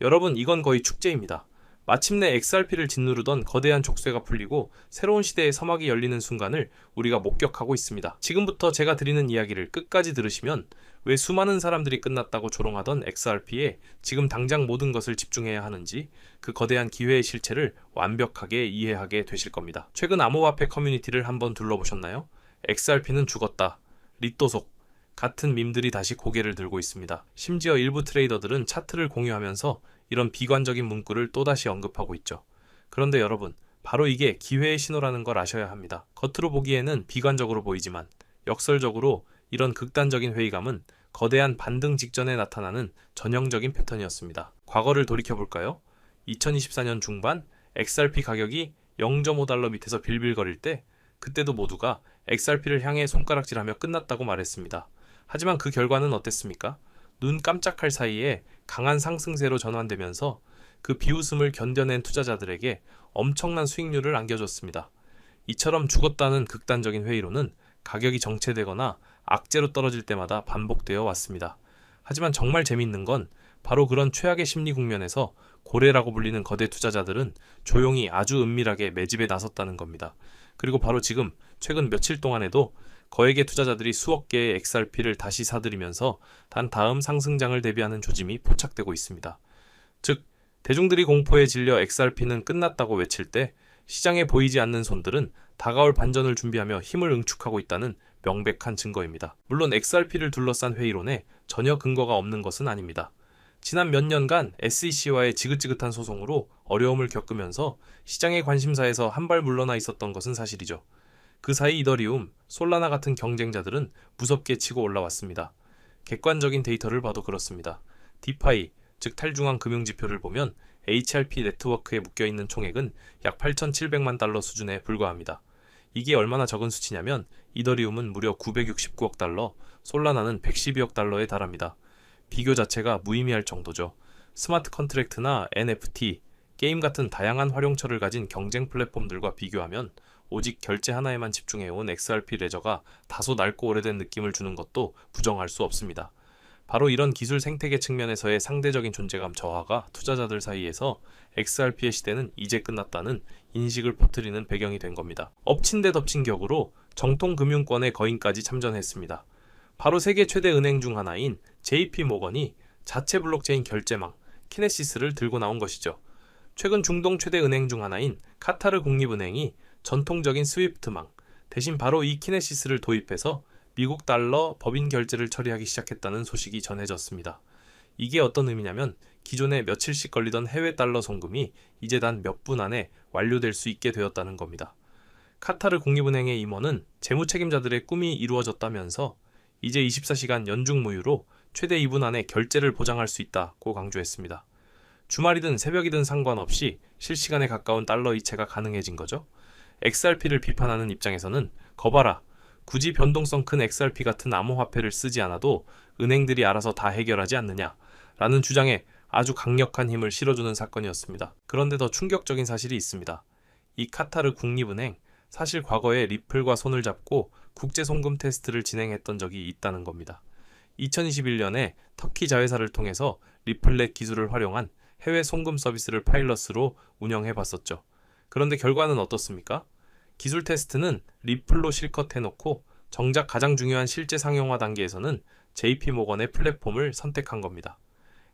여러분, 이건 거의 축제입니다. 마침내 XRP를 짓누르던 거대한 족쇄가 풀리고 새로운 시대의 서막이 열리는 순간을 우리가 목격하고 있습니다. 지금부터 제가 드리는 이야기를 끝까지 들으시면 왜 수많은 사람들이 끝났다고 조롱하던 XRP에 지금 당장 모든 것을 집중해야 하는지, 그 거대한 기회의 실체를 완벽하게 이해하게 되실 겁니다. 최근 암호화폐 커뮤니티를 한번 둘러보셨나요? XRP는 죽었다, 리또속 같은 밈들이 다시 고개를 들고 있습니다. 심지어 일부 트레이더들은 차트를 공유하면서 이런 비관적인 문구를 또다시 언급하고 있죠. 그런데 여러분, 바로 이게 기회의 신호라는 걸 아셔야 합니다. 겉으로 보기에는 비관적으로 보이지만 역설적으로 이런 극단적인 회의감은 거대한 반등 직전에 나타나는 전형적인 패턴이었습니다. 과거를 돌이켜볼까요? 2024년 중반 XRP 가격이 0.5달러 밑에서 빌빌거릴 때, 그때도 모두가 XRP를 향해 손가락질하며 끝났다고 말했습니다. 하지만 그 결과는 어땠습니까? 눈 깜짝할 사이에 강한 상승세로 전환되면서 그 비웃음을 견뎌낸 투자자들에게 엄청난 수익률을 안겨줬습니다. 이처럼 죽었다는 극단적인 회의로는 가격이 정체되거나 악재로 떨어질 때마다 반복되어 왔습니다. 하지만 정말 재밌는 건 바로 그런 최악의 심리 국면에서 고래라고 불리는 거대 투자자들은 조용히 아주 은밀하게 매집에 나섰다는 겁니다. 그리고 바로 지금 최근 며칠 동안에도 거액의 투자자들이 수억 개의 XRP를 다시 사들이면서 단 다음 상승장을 대비하는 조짐이 포착되고 있습니다. 즉, 대중들이 공포에 질려 XRP는 끝났다고 외칠 때 시장에 보이지 않는 손들은 다가올 반전을 준비하며 힘을 응축하고 있다는 명백한 증거입니다. 물론 XRP를 둘러싼 회의론에 전혀 근거가 없는 것은 아닙니다. 지난 몇 년간 SEC와의 지긋지긋한 소송으로 어려움을 겪으면서 시장의 관심사에서 한 발 물러나 있었던 것은 사실이죠. 그 사이 이더리움, 솔라나 같은 경쟁자들은 무섭게 치고 올라왔습니다. 객관적인 데이터를 봐도 그렇습니다. 디파이, 즉 탈중앙 금융지표를 보면 HRP 네트워크에 묶여있는 총액은 약 8,700만 달러 수준에 불과합니다. 이게 얼마나 적은 수치냐면 이더리움은 무려 969억 달러, 솔라나는 112억 달러에 달합니다. 비교 자체가 무의미할 정도죠. 스마트 컨트랙트나 NFT, 게임 같은 다양한 활용처를 가진 경쟁 플랫폼들과 비교하면 오직 결제 하나에만 집중해온 XRP 레저가 다소 낡고 오래된 느낌을 주는 것도 부정할 수 없습니다. 바로 이런 기술 생태계 측면에서의 상대적인 존재감 저하가 투자자들 사이에서 XRP의 시대는 이제 끝났다는 인식을 퍼뜨리는 배경이 된 겁니다. 엎친 데 덮친 격으로 정통 금융권의 거인까지 참전했습니다. 바로 세계 최대 은행 중 하나인 JP모건이 자체 블록체인 결제망 키네시스를 들고 나온 것이죠. 최근 중동 최대 은행 중 하나인 카타르 국립은행이 전통적인 스위프트망 대신 바로 이 키네시스를 도입해서 미국 달러 법인 결제를 처리하기 시작했다는 소식이 전해졌습니다. 이게 어떤 의미냐면 기존에 며칠씩 걸리던 해외 달러 송금이 이제 단 몇 분 안에 완료될 수 있게 되었다는 겁니다. 카타르 국립은행의 임원은 재무 책임자들의 꿈이 이루어졌다면서 이제 24시간 연중 무휴로 최대 2분 안에 결제를 보장할 수 있다고 강조했습니다. 주말이든 새벽이든 상관없이 실시간에 가까운 달러 이체가 가능해진 거죠. XRP를 비판하는 입장에서는 거봐라, 굳이 변동성 큰 XRP 같은 암호화폐를 쓰지 않아도 은행들이 알아서 다 해결하지 않느냐 라는 주장에 아주 강력한 힘을 실어주는 사건이었습니다. 그런데 더 충격적인 사실이 있습니다. 이 카타르 국립은행, 사실 과거에 리플과 손을 잡고 국제 송금 테스트를 진행했던 적이 있다는 겁니다. 2021년에 터키 자회사를 통해서 리플렛 기술을 활용한 해외 송금 서비스를 파일럿으로 운영해봤었죠. 그런데 결과는 어떻습니까? 기술 테스트는 리플로 실컷 해놓고 정작 가장 중요한 실제 상용화 단계에서는 JP모건의 플랫폼을 선택한 겁니다.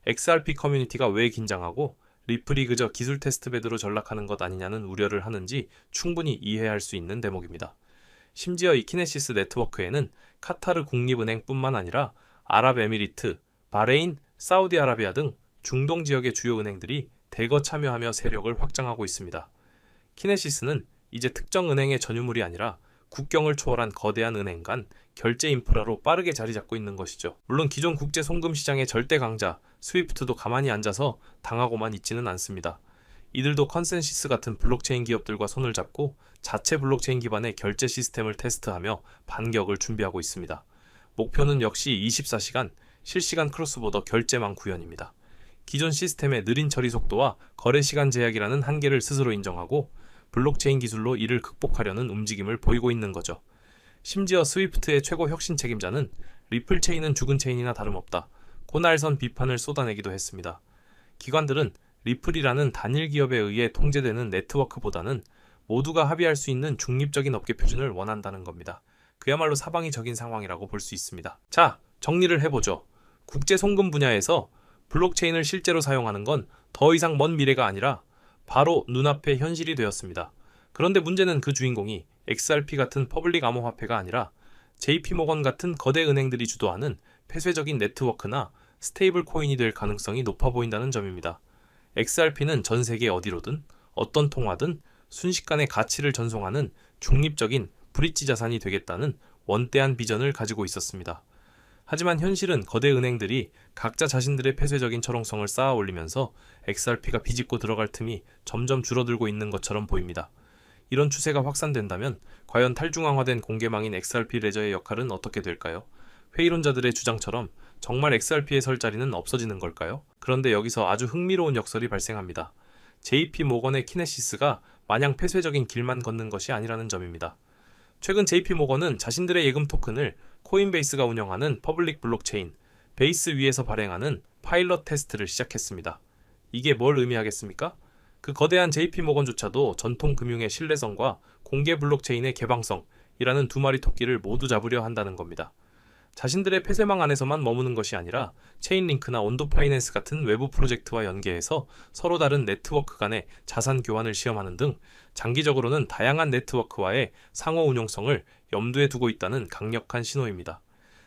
XRP 커뮤니티가 왜 긴장하고 리플이 그저 기술 테스트베드로 전락하는 것 아니냐는 우려를 하는지 충분히 이해할 수 있는 대목입니다. 심지어 이 키네시스 네트워크에는 카타르 국립은행뿐만 아니라 아랍에미리트, 바레인, 사우디아라비아 등 중동 지역의 주요 은행들이 대거 참여하며 세력을 확장하고 있습니다. 키네시스는 이제 특정 은행의 전유물이 아니라 국경을 초월한 거대한 은행 간 결제 인프라로 빠르게 자리 잡고 있는 것이죠. 물론 기존 국제 송금 시장의 절대 강자 스위프트도 가만히 앉아서 당하고만 있지는 않습니다. 이들도 컨센시스 같은 블록체인 기업들과 손을 잡고 자체 블록체인 기반의 결제 시스템을 테스트하며 반격을 준비하고 있습니다. 목표는 역시 24시간 실시간 크로스보더 결제망 구현입니다. 기존 시스템의 느린 처리 속도와 거래 시간 제약이라는 한계를 스스로 인정하고 블록체인 기술로 이를 극복하려는 움직임을 보이고 있는 거죠. 심지어 스위프트의 최고 혁신 책임자는 리플 체인은 죽은 체인이나 다름없다, 고날선 비판을 쏟아내기도 했습니다. 기관들은 리플이라는 단일 기업에 의해 통제되는 네트워크보다는 모두가 합의할 수 있는 중립적인 업계 표준을 원한다는 겁니다. 그야말로 사방이 적인 상황이라고 볼 수 있습니다. 자, 정리를 해보죠. 국제 송금 분야에서 블록체인을 실제로 사용하는 건 더 이상 먼 미래가 아니라 바로 눈앞의 현실이 되었습니다. 그런데 문제는 그 주인공이 XRP 같은 퍼블릭 암호화폐가 아니라 JP모건 같은 거대 은행들이 주도하는 폐쇄적인 네트워크나 스테이블 코인이 될 가능성이 높아 보인다는 점입니다. XRP는 전 세계 어디로든 어떤 통화든 순식간에 가치를 전송하는 중립적인 브릿지 자산이 되겠다는 원대한 비전을 가지고 있었습니다. 하지만 현실은 거대 은행들이 각자 자신들의 폐쇄적인 철옹성을 쌓아 올리면서 XRP가 비집고 들어갈 틈이 점점 줄어들고 있는 것처럼 보입니다. 이런 추세가 확산된다면 과연 탈중앙화된 공개망인 XRP 레저의 역할은 어떻게 될까요? 회의론자들의 주장처럼 정말 XRP에 설 자리는 없어지는 걸까요? 그런데 여기서 아주 흥미로운 역설이 발생합니다. JP모건의 키네시스가 마냥 폐쇄적인 길만 걷는 것이 아니라는 점입니다. 최근 JP모건은 자신들의 예금 토큰을 코인베이스가 운영하는 퍼블릭 블록체인 베이스 위에서 발행하는 파일럿 테스트를 시작했습니다. 이게 뭘 의미하겠습니까? 그 거대한 JP모건조차도 전통 금융의 신뢰성과 공개 블록체인의 개방성이라는 두 마리 토끼를 모두 잡으려 한다는 겁니다. 자신들의 폐쇄망 안에서만 머무는 것이 아니라 체인링크나 온도파이낸스 같은 외부 프로젝트와 연계해서 서로 다른 네트워크 간의 자산 교환을 시험하는 등 장기적으로는 다양한 네트워크와의 상호 운용성을 염두에 두고 있다는 강력한 신호입니다.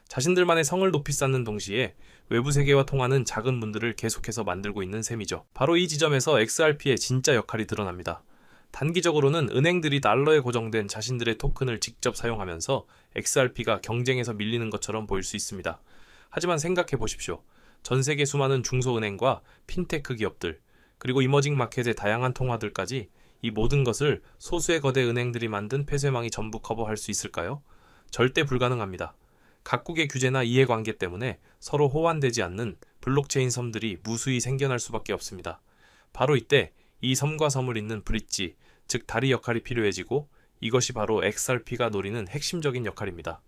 자신들만의 성을 높이 쌓는 동시에 외부 세계와 통하는 작은 문들을 계속해서 만들고 있는 셈이죠. 바로 이 지점에서 XRP의 진짜 역할이 드러납니다. 단기적으로는 은행들이 달러에 고정된 자신들의 토큰을 직접 사용하면서 XRP가 경쟁에서 밀리는 것처럼 보일 수 있습니다. 하지만 생각해 보십시오. 전 세계 수많은 중소은행과 핀테크 기업들, 그리고 이머징 마켓의 다양한 통화들까지 이 모든 것을 소수의 거대 은행들이 만든 폐쇄망이 전부 커버할 수 있을까요? 절대 불가능합니다. 각국의 규제나 이해관계 때문에 서로 호환되지 않는 블록체인 섬들이 무수히 생겨날 수밖에 없습니다. 바로 이때 이 섬과 섬을 잇는 브릿지, 즉 다리 역할이 필요해지고 이것이 바로 XRP가 노리는 핵심적인 역할입니다.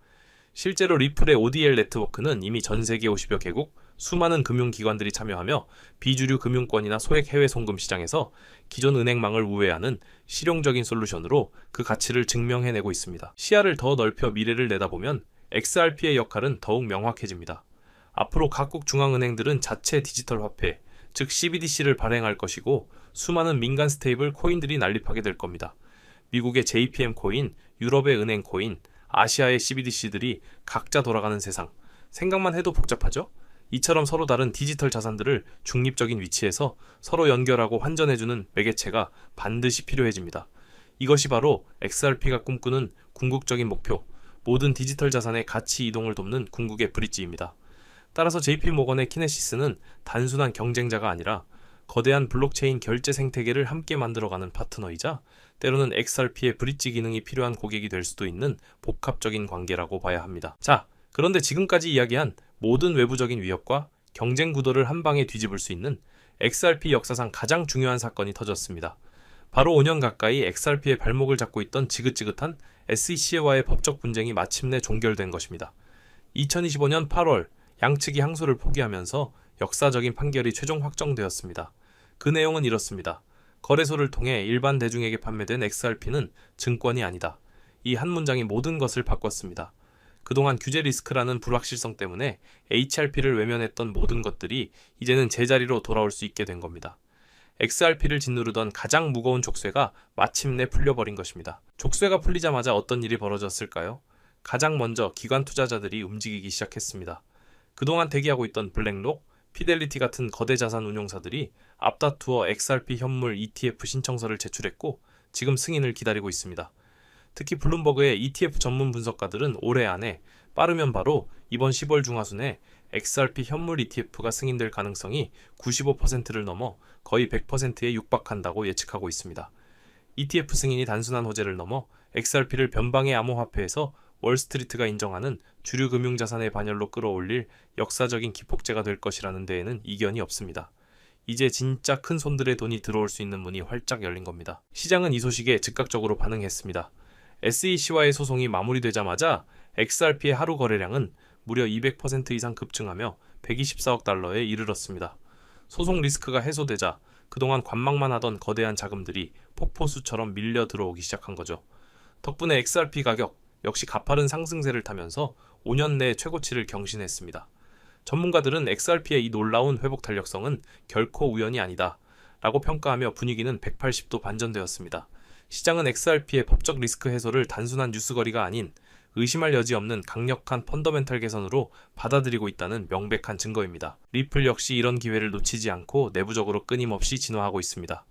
실제로 리플의 ODL 네트워크는 이미 전 세계 50여 개국, 수많은 금융기관들이 참여하며 비주류 금융권이나 소액 해외 송금 시장에서 기존 은행망을 우회하는 실용적인 솔루션으로 그 가치를 증명해내고 있습니다. 시야를 더 넓혀 미래를 내다보면 XRP의 역할은 더욱 명확해집니다. 앞으로 각국 중앙은행들은 자체 디지털 화폐, 즉 CBDC를 발행할 것이고 수많은 민간 스테이블 코인들이 난립하게 될 겁니다. 미국의 JPM 코인, 유럽의 은행 코인, 아시아의 CBDC들이 각자 돌아가는 세상. 생각만 해도 복잡하죠? 이처럼 서로 다른 디지털 자산들을 중립적인 위치에서 서로 연결하고 환전해주는 매개체가 반드시 필요해집니다. 이것이 바로 XRP가 꿈꾸는 궁극적인 목표, 모든 디지털 자산의 가치 이동을 돕는 궁극의 브릿지입니다. 따라서 JP모건의 키네시스는 단순한 경쟁자가 아니라 거대한 블록체인 결제 생태계를 함께 만들어가는 파트너이자 때로는 XRP의 브릿지 기능이 필요한 고객이 될 수도 있는 복합적인 관계라고 봐야 합니다. 자, 그런데 지금까지 이야기한 모든 외부적인 위협과 경쟁 구도를 한 방에 뒤집을 수 있는 XRP 역사상 가장 중요한 사건이 터졌습니다. 바로 5년 가까이 XRP의 발목을 잡고 있던 지긋지긋한 SEC와의 법적 분쟁이 마침내 종결된 것입니다. 2025년 8월 양측이 항소를 포기하면서 역사적인 판결이 최종 확정되었습니다. 그 내용은 이렇습니다. 거래소를 통해 일반 대중에게 판매된 XRP는 증권이 아니다. 이 한 문장이 모든 것을 바꿨습니다. 그동안 규제 리스크라는 불확실성 때문에 HRP를 외면했던 모든 것들이 이제는 제자리로 돌아올 수 있게 된 겁니다. XRP를 짓누르던 가장 무거운 족쇄가 마침내 풀려버린 것입니다. 족쇄가 풀리자마자 어떤 일이 벌어졌을까요? 가장 먼저 기관 투자자들이 움직이기 시작했습니다. 그동안 대기하고 있던 블랙록, 피델리티 같은 거대 자산 운용사들이 앞다투어 XRP 현물 ETF 신청서를 제출했고 지금 승인을 기다리고 있습니다. 특히 블룸버그의 ETF 전문 분석가들은 올해 안에 빠르면 바로 이번 10월 중하순에 XRP 현물 ETF가 승인될 가능성이 95%를 넘어 거의 100%에 육박한다고 예측하고 있습니다. ETF 승인이 단순한 호재를 넘어 XRP를 변방의 암호화폐에서 월스트리트가 인정하는 주류 금융자산의 반열로 끌어올릴 역사적인 기폭제가 될 것이라는 데에는 이견이 없습니다. 이제 진짜 큰 손들의 돈이 들어올 수 있는 문이 활짝 열린 겁니다. 시장은 이 소식에 즉각적으로 반응했습니다. SEC와의 소송이 마무리되자마자 XRP의 하루 거래량은 무려 200% 이상 급증하며 124억 달러에 이르렀습니다. 소송 리스크가 해소되자 그동안 관망만 하던 거대한 자금들이 폭포수처럼 밀려 들어오기 시작한 거죠. 덕분에 XRP 가격 역시 가파른 상승세를 타면서 5년 내 최고치를 경신했습니다. 전문가들은 XRP의 이 놀라운 회복 탄력성은 결코 우연이 아니다 라고 평가하며 분위기는 180도 반전되었습니다. 시장은 XRP의 법적 리스크 해소를 단순한 뉴스거리가 아닌 의심할 여지 없는 강력한 펀더멘탈 개선으로 받아들이고 있다는 명백한 증거입니다. 리플 역시 이런 기회를 놓치지 않고 내부적으로 끊임없이 진화하고 있습니다.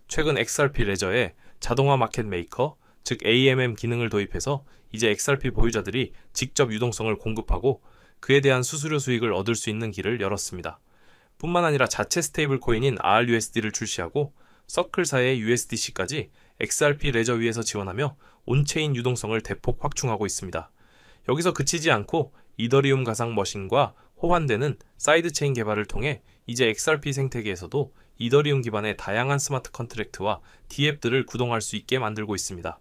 최근 XRP 레저에 자동화 마켓 메이커, 즉 AMM 기능을 도입해서 이제 XRP 보유자들이 직접 유동성을 공급하고 그에 대한 수수료 수익을 얻을 수 있는 길을 열었습니다. 뿐만 아니라 자체 스테이블 코인인 RUSD를 출시하고 서클사의 USDC까지 XRP 레저 위에서 지원하며 온체인 유동성을 대폭 확충하고 있습니다. 여기서 그치지 않고 이더리움 가상 머신과 호환되는 사이드체인 개발을 통해 이제 XRP 생태계에서도 이더리움 기반의 다양한 스마트 컨트랙트와 DApp들을 구동할 수 있게 만들고 있습니다.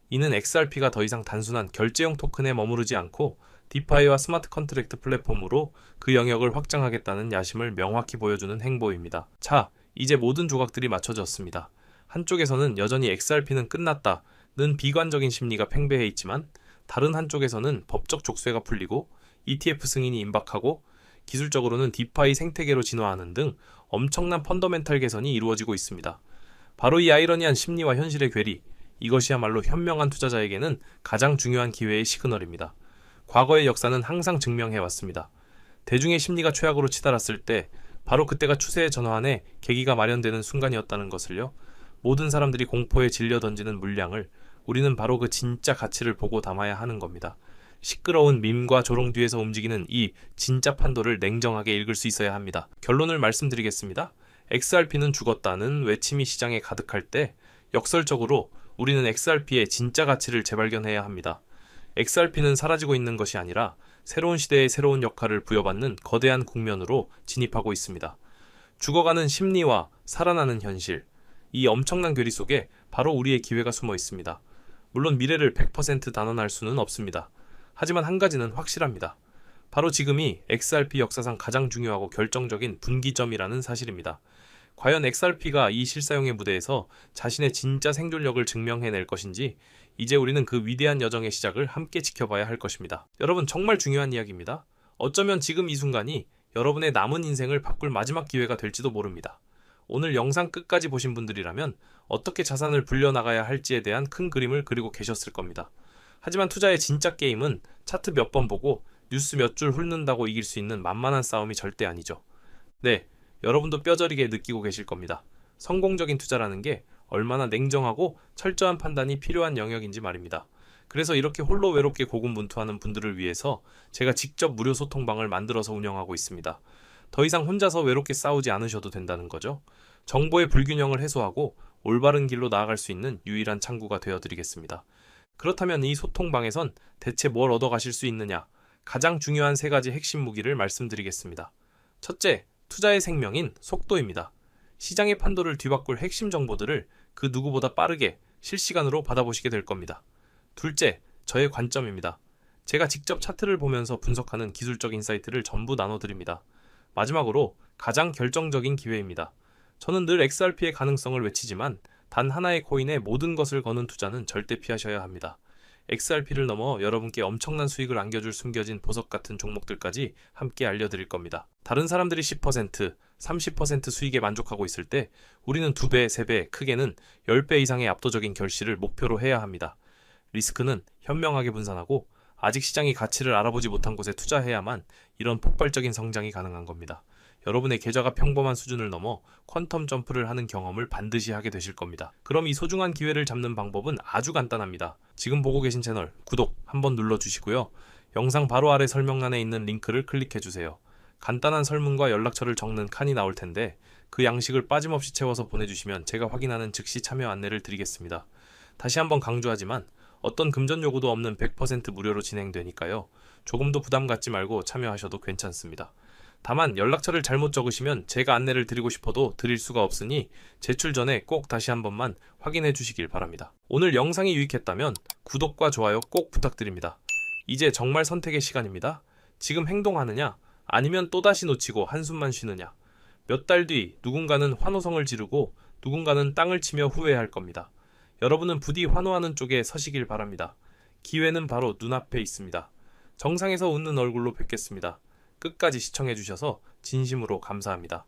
이는 XRP가 더 이상 단순한 결제용 토큰에 머무르지 않고 디파이와 스마트 컨트랙트 플랫폼으로 그 영역을 확장하겠다는 야심을 명확히 보여주는 행보입니다. 자, 이제 모든 조각들이 맞춰졌습니다. 한쪽에서는 여전히 XRP는 끝났다는 비관적인 심리가 팽배해 있지만 다른 한쪽에서는 법적 족쇄가 풀리고 ETF 승인이 임박하고 기술적으로는 디파이 생태계로 진화하는 등 엄청난 펀더멘탈 개선이 이루어지고 있습니다. 바로 이 아이러니한 심리와 현실의 괴리, 이것이야말로 현명한 투자자에게는 가장 중요한 기회의 시그널입니다. 과거의 역사는 항상 증명해왔습니다. 대중의 심리가 최악으로 치달았을 때 바로 그때가 추세의 전환에 계기가 마련되는 순간이었다는 것을요. 모든 사람들이 공포에 질려 던지는 물량을 우리는 바로 그 진짜 가치를 보고 담아야 하는 겁니다. 시끄러운 밈과 조롱 뒤에서 움직이는 이 진짜 판도를 냉정하게 읽을 수 있어야 합니다. 결론을 말씀드리겠습니다. XRP는 죽었다는 외침이 시장에 가득할 때 역설적으로 우리는 XRP의 진짜 가치를 재발견해야 합니다. XRP는 사라지고 있는 것이 아니라 새로운 시대의 새로운 역할을 부여받는 거대한 국면으로 진입하고 있습니다. 죽어가는 심리와 살아나는 현실, 이 엄청난 괴리 속에 바로 우리의 기회가 숨어 있습니다. 물론 미래를 100% 단언할 수는 없습니다. 하지만 한 가지는 확실합니다. 바로 지금이 XRP 역사상 가장 중요하고 결정적인 분기점이라는 사실입니다. 과연 XRP가 이 실사용의 무대에서 자신의 진짜 생존력을 증명해낼 것인지 이제 우리는 그 위대한 여정의 시작을 함께 지켜봐야 할 것입니다. 여러분, 정말 중요한 이야기입니다. 어쩌면 지금 이 순간이 여러분의 남은 인생을 바꿀 마지막 기회가 될지도 모릅니다. 오늘 영상 끝까지 보신 분들이라면 어떻게 자산을 불려나가야 할지에 대한 큰 그림을 그리고 계셨을 겁니다. 하지만 투자의 진짜 게임은 차트 몇 번 보고 뉴스 몇 줄 훑는다고 이길 수 있는 만만한 싸움이 절대 아니죠. 네, 여러분도 뼈저리게 느끼고 계실 겁니다. 성공적인 투자라는 게 얼마나 냉정하고 철저한 판단이 필요한 영역인지 말입니다. 그래서 이렇게 홀로 외롭게 고군분투하는 분들을 위해서 제가 직접 무료 소통방을 만들어서 운영하고 있습니다. 더 이상 혼자서 외롭게 싸우지 않으셔도 된다는 거죠. 정보의 불균형을 해소하고 올바른 길로 나아갈 수 있는 유일한 창구가 되어드리겠습니다. 그렇다면 이 소통방에선 대체 뭘 얻어가실 수 있느냐? 가장 중요한 3가지 핵심 무기를 말씀드리겠습니다. 첫째, 투자의 생명인 속도입니다. 시장의 판도를 뒤바꿀 핵심 정보들을 그 누구보다 빠르게 실시간으로 받아보시게 될 겁니다. 둘째, 저의 관점입니다. 제가 직접 차트를 보면서 분석하는 기술적 인사이트를 전부 나눠드립니다. 마지막으로 가장 결정적인 기회입니다. 저는 늘 XRP의 가능성을 외치지만 단 하나의 코인에 모든 것을 거는 투자는 절대 피하셔야 합니다. XRP를 넘어 여러분께 엄청난 수익을 안겨줄 숨겨진 보석 같은 종목들까지 함께 알려드릴 겁니다. 다른 사람들이 10%, 30% 수익에 만족하고 있을 때 우리는 2배, 3배, 크게는 10배 이상의 압도적인 결실을 목표로 해야 합니다. 리스크는 현명하게 분산하고 아직 시장이 가치를 알아보지 못한 곳에 투자해야만 이런 폭발적인 성장이 가능한 겁니다. 여러분의 계좌가 평범한 수준을 넘어 퀀텀 점프를 하는 경험을 반드시 하게 되실 겁니다. 그럼 이 소중한 기회를 잡는 방법은 아주 간단합니다. 지금 보고 계신 채널 구독 한번 눌러주시고요. 영상 바로 아래 설명란에 있는 링크를 클릭해주세요. 간단한 설문과 연락처를 적는 칸이 나올 텐데 그 양식을 빠짐없이 채워서 보내주시면 제가 확인하는 즉시 참여 안내를 드리겠습니다. 다시 한번 강조하지만 어떤 금전 요구도 없는 100% 무료로 진행되니까요. 조금도 부담 갖지 말고 참여하셔도 괜찮습니다. 다만 연락처를 잘못 적으시면 제가 안내를 드리고 싶어도 드릴 수가 없으니 제출 전에 꼭 다시 한 번만 확인해 주시길 바랍니다. 오늘 영상이 유익했다면 구독과 좋아요 꼭 부탁드립니다. 이제 정말 선택의 시간입니다. 지금 행동하느냐? 아니면 또다시 놓치고 한숨만 쉬느냐? 몇 달 뒤 누군가는 환호성을 지르고 누군가는 땅을 치며 후회할 겁니다. 여러분은 부디 환호하는 쪽에 서시길 바랍니다. 기회는 바로 눈앞에 있습니다. 정상에서 웃는 얼굴로 뵙겠습니다. 끝까지 시청해주셔서 진심으로 감사합니다.